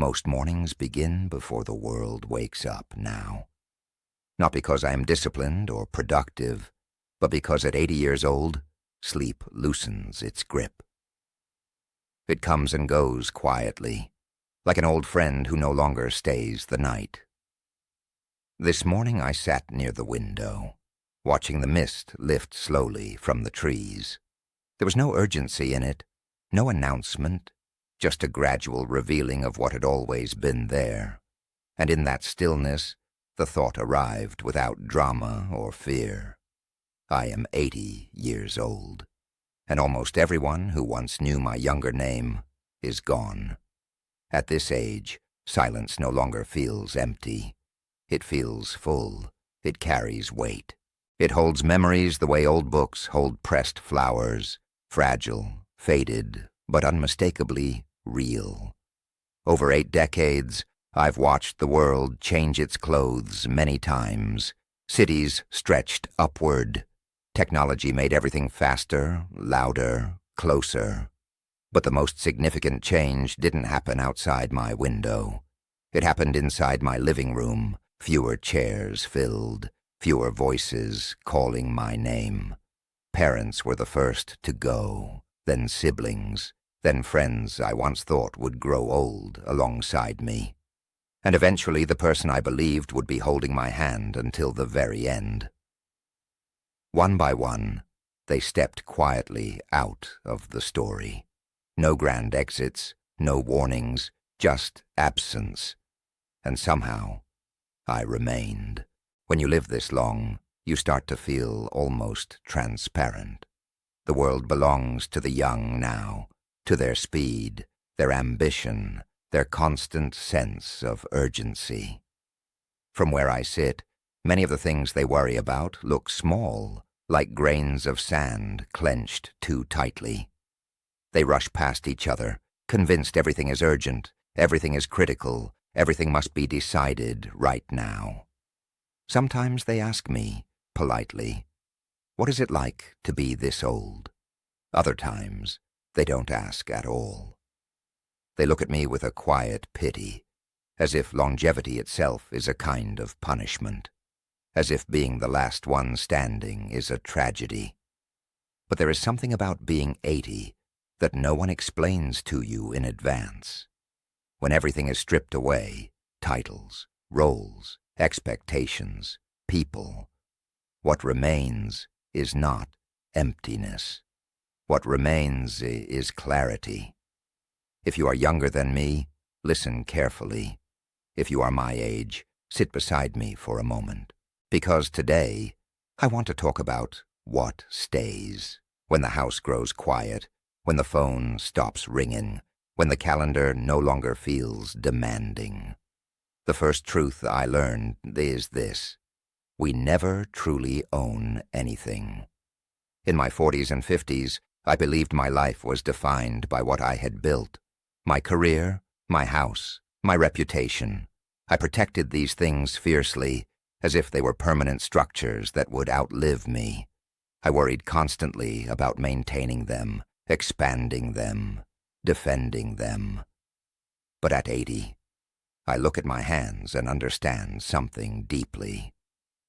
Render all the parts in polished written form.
Most mornings begin before the world wakes up now. Not because I am disciplined or productive, but because at 80 years old, sleep loosens its grip. It comes and goes quietly, like an old friend who no longer stays the night. This morning I sat near the window, watching the mist lift slowly from the trees. There was no urgency in it, no announcement, just a gradual revealing of what had always been there. And in that stillness, the thought arrived without drama or fear. I am 80 years old, and almost everyone who once knew my younger name is gone. At this age, silence no longer feels empty. It feels full. It carries weight. It holds memories the way old books hold pressed flowers, fragile, faded, but unmistakably real. Over 8 decades, I've watched the world change its clothes many times. Cities stretched upward. Technology made everything faster, louder, closer. But the most significant change didn't happen outside my window. It happened inside my living room, fewer chairs filled, fewer voices calling my name. Parents were the first to go, then siblings, then friends I once thought would grow old alongside me. And eventually the person I believed would be holding my hand until the very end. One by one, they stepped quietly out of the story. No grand exits, no warnings, just absence. And somehow, I remained. When you live this long, you start to feel almost transparent. The world belongs to the young now, to their speed, their ambition, their constant sense of urgency. From where I sit, many of the things they worry about look small, like grains of sand clenched too tightly. They rush past each other, convinced everything is urgent, everything is critical, everything must be decided right now. Sometimes they ask me, politely, what is it like to be this old? Other times, they don't ask at all. They look at me with a quiet pity, as if longevity itself is a kind of punishment, as if being the last one standing is a tragedy. But there is something about being 80 that no one explains to you in advance. When everything is stripped away, titles, roles, expectations, people, what remains is not emptiness. What remains is clarity. If you are younger than me, listen carefully. If you are my age, sit beside me for a moment. Because today, I want to talk about what stays. When the house grows quiet, when the phone stops ringing, when the calendar no longer feels demanding. The first truth I learned is this: we never truly own anything. In my 40s and 50s, I believed my life was defined by what I had built. My career, my house, my reputation. I protected these things fiercely, as if they were permanent structures that would outlive me. I worried constantly about maintaining them, expanding them, defending them. But at 80, I look at my hands and understand something deeply.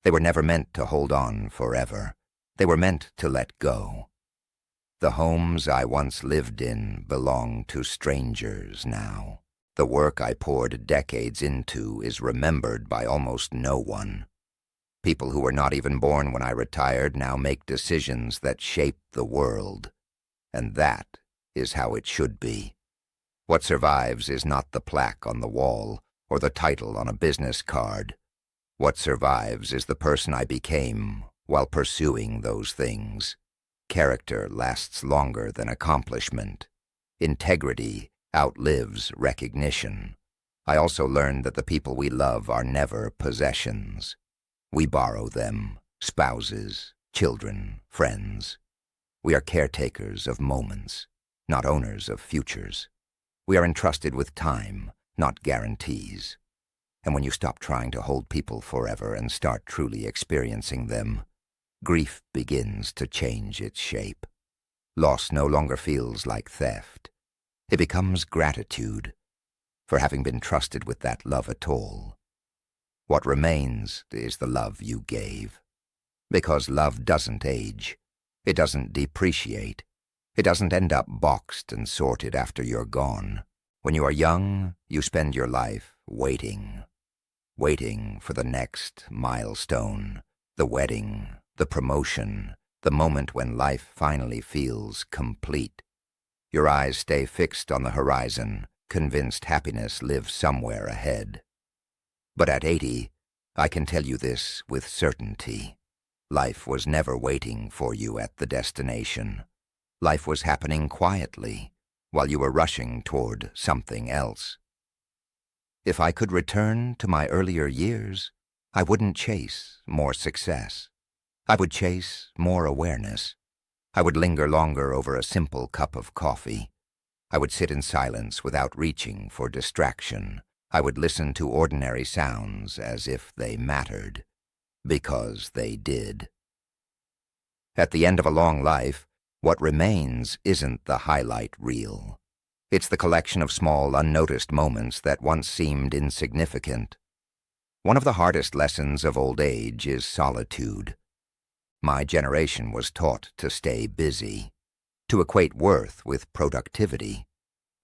They were never meant to hold on forever. They were meant to let go. The homes I once lived in belong to strangers now. The work I poured decades into is remembered by almost no one. People who were not even born when I retired now make decisions that shape the world. And that is how it should be. What survives is not the plaque on the wall or the title on a business card. What survives is the person I became while pursuing those things. Character lasts longer than accomplishment. Integrity outlives recognition. I also learned that the people we love are never possessions. We borrow them, spouses, children, friends. We are caretakers of moments, not owners of futures. We are entrusted with time, not guarantees. And when you stop trying to hold people forever and start truly experiencing them, grief begins to change its shape. Loss no longer feels like theft. It becomes gratitude. for having been trusted with that love at all. What remains is the love you gave. Because love doesn't age. It doesn't depreciate. It doesn't end up boxed and sorted after you're gone. When you are young, you spend your life waiting. Waiting for the next milestone, the wedding, the promotion, the moment when life finally feels complete. Your eyes stay fixed on the horizon, convinced happiness lives somewhere ahead. But at 80, I can tell you this with certainty. Life was never waiting for you at the destination. Life was happening quietly, while you were rushing toward something else. If I could return to my earlier years, I wouldn't chase more success. I would chase more awareness. I would linger longer over a simple cup of coffee. I would sit in silence without reaching for distraction. I would listen to ordinary sounds as if they mattered, because they did. At the end of a long life, what remains isn't the highlight reel. It's the collection of small, unnoticed moments that once seemed insignificant. One of the hardest lessons of old age is solitude. My generation was taught to stay busy, to equate worth with productivity,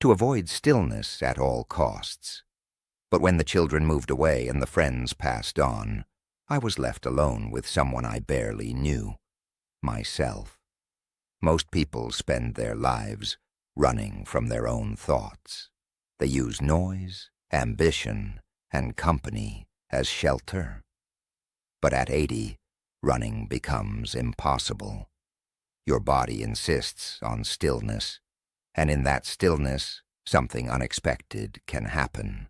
to avoid stillness at all costs. But when the children moved away and the friends passed on, I was left alone with someone I barely knew, myself. Most people spend their lives running from their own thoughts. They use noise, ambition, and company as shelter. But at 80, running becomes impossible. Your body insists on stillness, and in that stillness, something unexpected can happen.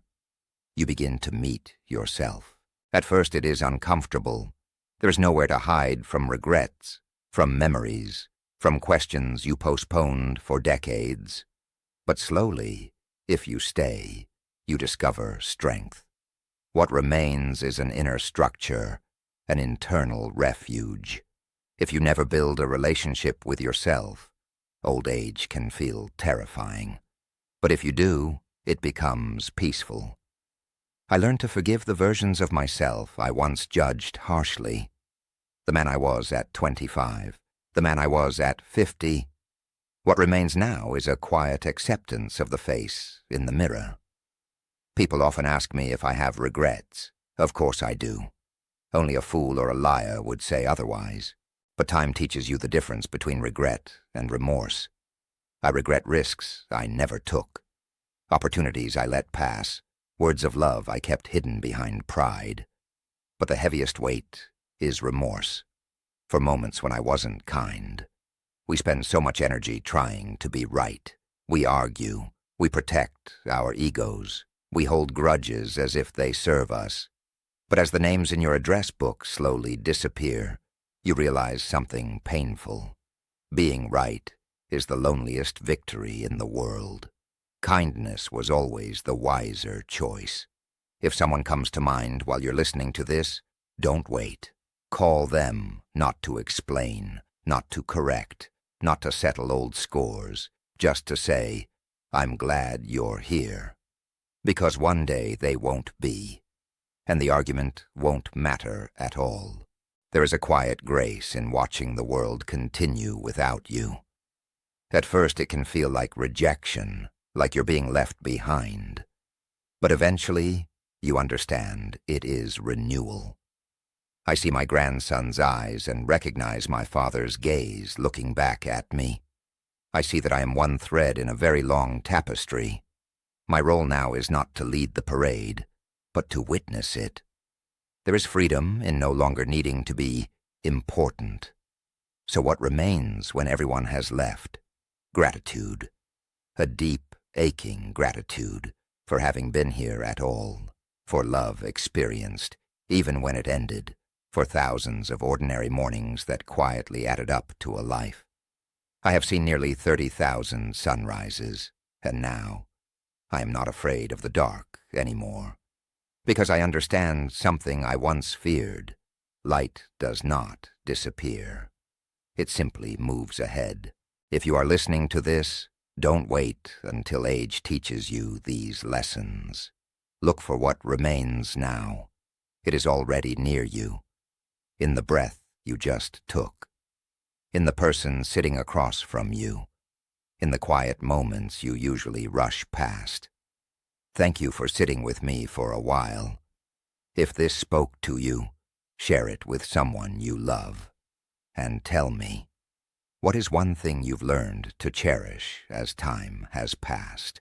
You begin to meet yourself. At first it is uncomfortable. There is nowhere to hide from regrets, from memories, from questions you postponed for decades. But slowly, if you stay, you discover strength. What remains is an inner structure, an internal refuge. If you never build a relationship with yourself, old age can feel terrifying. But if you do, it becomes peaceful. I learned to forgive the versions of myself I once judged harshly. The man I was at 25, the man I was at 50. What remains now is a quiet acceptance of the face in the mirror. People often ask me if I have regrets. Of course I do. Only a fool or a liar would say otherwise. But time teaches you the difference between regret and remorse. I regret risks I never took, opportunities I let pass, words of love I kept hidden behind pride. But the heaviest weight is remorse, for moments when I wasn't kind. We spend so much energy trying to be right. We argue. We protect our egos. We hold grudges as if they serve us. But as the names in your address book slowly disappear, you realize something painful. Being right is the loneliest victory in the world. Kindness was always the wiser choice. If someone comes to mind while you're listening to this, don't wait. Call them, not to explain, not to correct, not to settle old scores, just to say, I'm glad you're here. Because one day they won't be, and the argument won't matter at all. There is a quiet grace in watching the world continue without you. At first it can feel like rejection, like you're being left behind. But eventually, you understand it is renewal. I see my grandson's eyes and recognize my father's gaze looking back at me. I see that I am one thread in a very long tapestry. My role now is not to lead the parade, but to witness it. There is freedom in no longer needing to be important. So what remains when everyone has left? Gratitude. A deep, aching gratitude for having been here at all, for love experienced, even when it ended, for thousands of ordinary mornings that quietly added up to a life. I have seen nearly 30,000 sunrises, and now I am not afraid of the dark anymore. Because I understand something I once feared. Light does not disappear. It simply moves ahead. If you are listening to this, Don't wait until age teaches you these lessons. Look for what remains now. It is already near you, in the breath you just took, in the person sitting across from you, in the quiet moments you usually rush past. Thank you for sitting with me for a while. If this spoke to you, share it with someone you love. And tell me, what is one thing you've learned to cherish as time has passed?